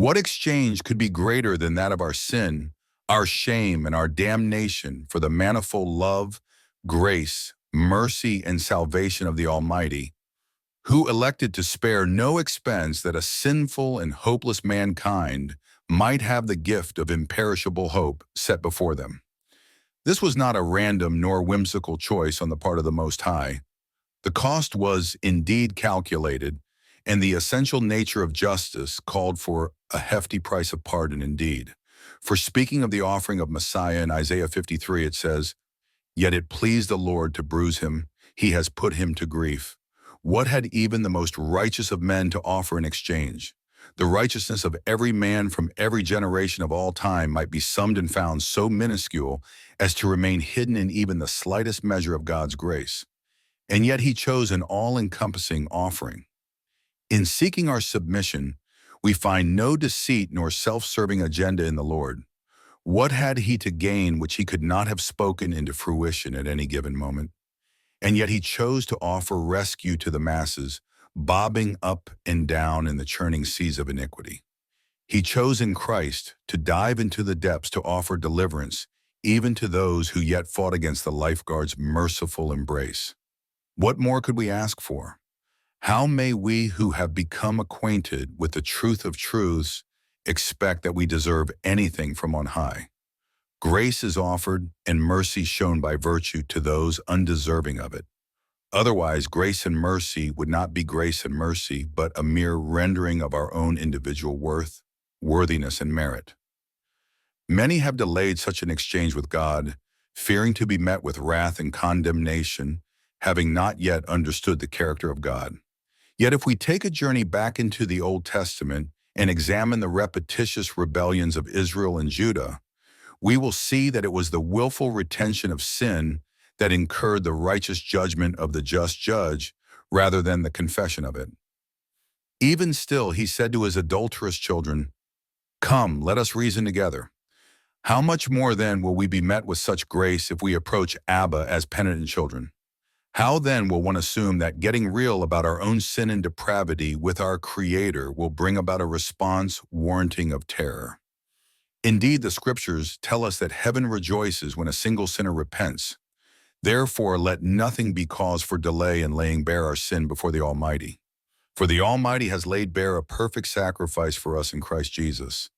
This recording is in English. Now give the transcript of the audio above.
What exchange could be greater than that of our sin, our shame, and our damnation for the manifold love, grace, mercy, and salvation of the Almighty, who elected to spare no expense that a sinful and hopeless mankind might have the gift of imperishable hope set before them? This was not a random nor whimsical choice on the part of the Most High. The cost was indeed calculated, and the essential nature of justice called for a hefty price of pardon indeed. For speaking of the offering of Messiah in Isaiah 53, it says, "Yet it pleased the Lord to bruise him, he has put him to grief." What had even the most righteous of men to offer in exchange? The righteousness of every man from every generation of all time might be summed and found so minuscule as to remain hidden in even the slightest measure of God's grace. And yet he chose an all-encompassing offering. In seeking our submission, we find no deceit nor self-serving agenda in the Lord. What had he to gain which he could not have spoken into fruition at any given moment? And yet he chose to offer rescue to the masses, bobbing up and down in the churning seas of iniquity. He chose in Christ to dive into the depths to offer deliverance, even to those who yet fought against the Lifeguard's merciful embrace. What more could we ask for? How may we who have become acquainted with the truth of truths expect that we deserve anything from on high? Grace is offered and mercy shown by virtue to those undeserving of it. Otherwise, grace and mercy would not be grace and mercy, but a mere rendering of our own individual worth, worthiness, and merit. Many have delayed such an exchange with God, fearing to be met with wrath and condemnation, having not yet understood the character of God. Yet if we take a journey back into the Old Testament and examine the repetitious rebellions of Israel and Judah, we will see that it was the willful retention of sin that incurred the righteous judgment of the just judge rather than the confession of it. Even still, he said to his adulterous children, "Come, let us reason together." How much more then will we be met with such grace if we approach Abba as penitent children? How then will one assume that getting real about our own sin and depravity with our Creator will bring about a response warranting of terror? Indeed, the Scriptures tell us that heaven rejoices when a single sinner repents. Therefore, let nothing be cause for delay in laying bare our sin before the Almighty. For the Almighty has laid bare a perfect sacrifice for us in Christ Jesus.